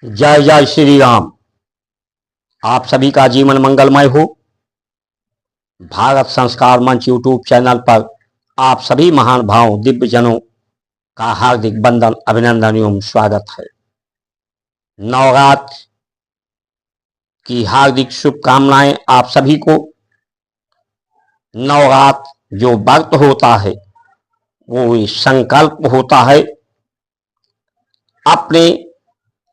जय जय श्री राम। आप सभी का जीवन मंगलमय हो। भारत संस्कार मंच यूट्यूब चैनल पर आप सभी महान भावों दिव्य जनों का हार्दिक वंदन, अभिनंदन एवं स्वागत है। नवरात्र की हार्दिक शुभकामनाएं आप सभी को। नवरात्र जो व्रत होता है वो संकल्प होता है अपने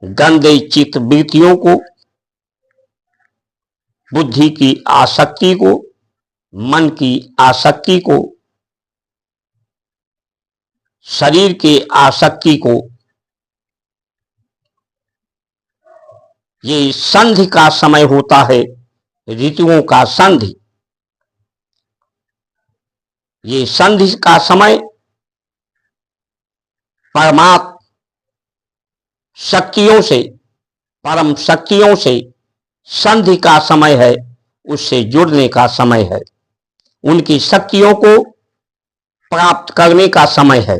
गंदे चित्त वृत्तियों को, बुद्धि की आसक्ति को, मन की आसक्ति को, शरीर के आसक्ति को, ये संधि का समय होता है, ऋतुओं का संधि। ये संधि का समय परमात्म शक्तियों से, परम शक्तियों से संधि का समय है, उससे जुड़ने का समय है, उनकी शक्तियों को प्राप्त करने का समय है।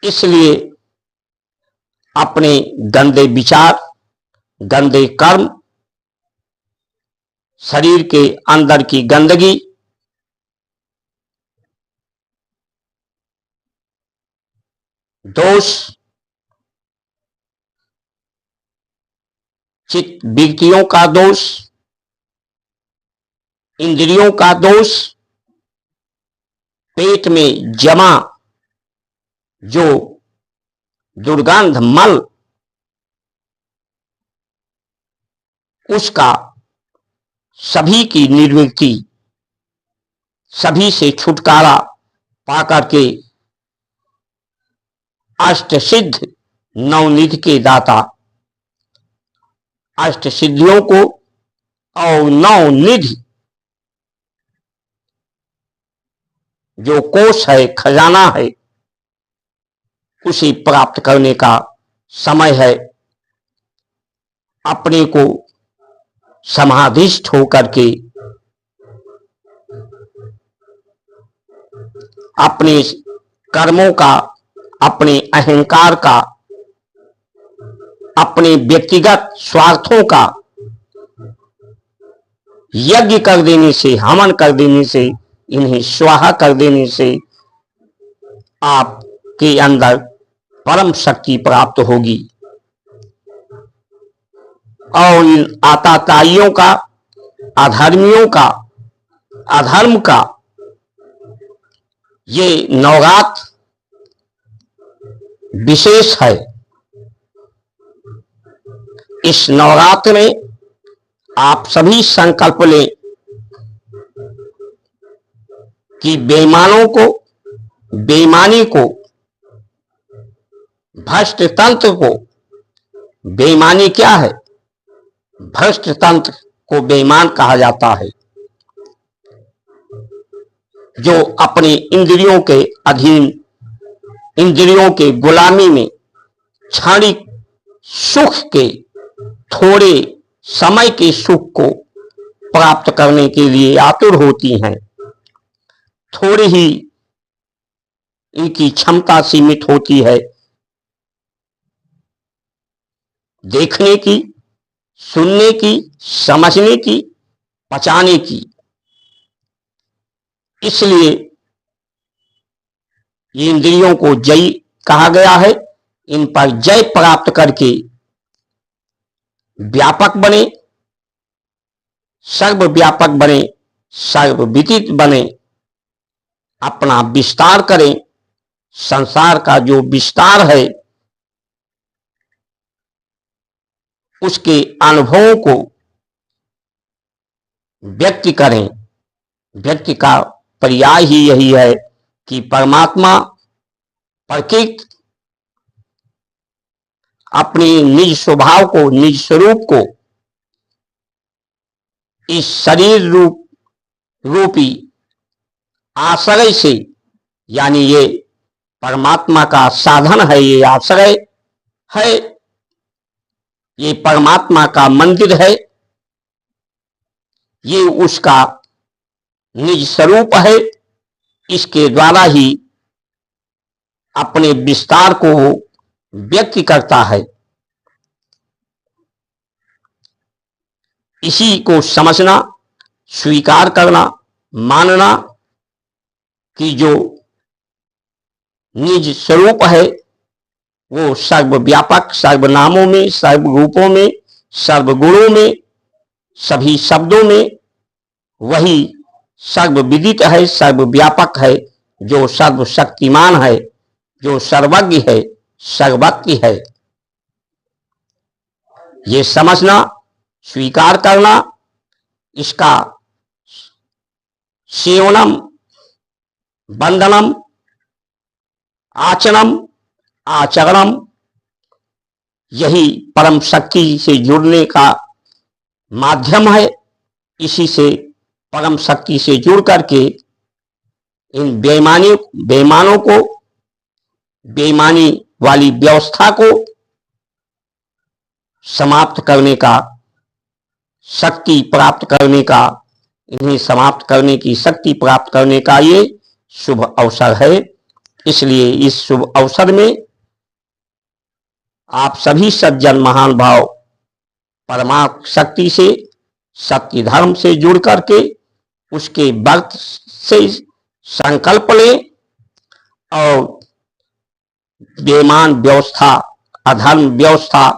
इसलिए अपने गंदे विचार, गंदे कर्म, शरीर के अंदर की गंदगी, दोष, चित्त वृत्तियों का दोष, इंद्रियों का दोष, पेट में जमा जो दुर्गंध मल, उसका सभी की निर्वृत्ति, सभी से छुटकारा पाकर के अष्ट सिद्ध नवनिधि के दाता, अष्ट सिद्धियों को और नवनिधि जो कोष है, खजाना है, उसे प्राप्त करने का समय है। अपने को समाधिस्थ होकर के अपने कर्मों का, अपने अहंकार का, अपने व्यक्तिगत स्वार्थों का यज्ञ कर देने से, हवन कर देने से, इन्हें स्वाहा कर देने से आपके अंदर परम शक्ति प्राप्त होगी। और इन आताताइयों का, अधर्मियों का, अधर्म का ये नवरात्र विशेष है। इस नवरात्र में आप सभी संकल्प लें कि बेईमानों को, बेईमानी को, भ्रष्ट तंत्र को, बेईमानी क्या है? भ्रष्ट तंत्र को बेईमान कहा जाता है, जो अपने इंद्रियों के अधीन, इंद्रियों के गुलामी में क्षणिक सुख के, थोड़े समय के सुख को प्राप्त करने के लिए आतुर होती हैं। थोड़ी ही इनकी क्षमता सीमित होती है देखने की, सुनने की, समझने की, पचाने की। इसलिए ये इंद्रियों को जय कहा गया है। इन पर जय प्राप्त करके व्यापक बने, सर्वव्यापक बने, सर्वविदित बने, अपना विस्तार करें। संसार का जो विस्तार है उसके अनुभवों को व्यक्त करें। व्यक्ति का पर्याय ही यही है कि परमात्मा प्रकृति अपने निज स्वभाव को, निज स्वरूप को इस शरीर रूपी आश्रय से, यानी ये परमात्मा का साधन है, ये आश्रय है, ये परमात्मा का मंदिर है, ये उसका निज स्वरूप है। इसके द्वारा ही अपने विस्तार को व्यक्त करता है। इसी को समझना, स्वीकार करना, मानना कि जो निज स्वरूप है वो सर्वव्यापक, सर्वनामों में, सर्वरूपों में, सर्वगुणों में, सभी शब्दों में वही सर्वविदित है, सर्वव्यापक है, जो सर्वशक्तिमान है, जो सर्वज्ञ है, सर्वज्ञ है। ये समझना, स्वीकार करना, इसका सेवनम, बंधनम, आचरणम, आचरणम, यही परम शक्ति से जुड़ने का माध्यम है। इसी से, परम शक्ति से जुड़ करके इन बेईमानों को, बेईमानी वाली व्यवस्था को समाप्त करने का, शक्ति प्राप्त करने का, इन्हें समाप्त करने की शक्ति प्राप्त करने का ये शुभ अवसर है। इसलिए इस शुभ अवसर में आप सभी सज्जन महान भाव परमात्म शक्ति से, सत्य धर्म से जुड़ करके उसके व्रत से संकल्प लें और बेईमान व्यवस्था, अधर्म व्यवस्था,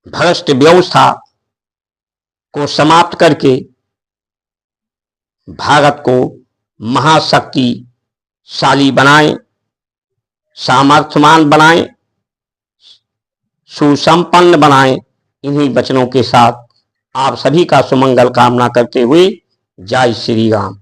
भ्रष्ट व्यवस्था को समाप्त करके भारत को महाशक्तिशाली बनाएं, सामर्थ्यवान बनाएं, सुसंपन्न बनाएं। इन्हीं वचनों के साथ आप सभी का सुमंगल कामना करते हुए जय श्री राम।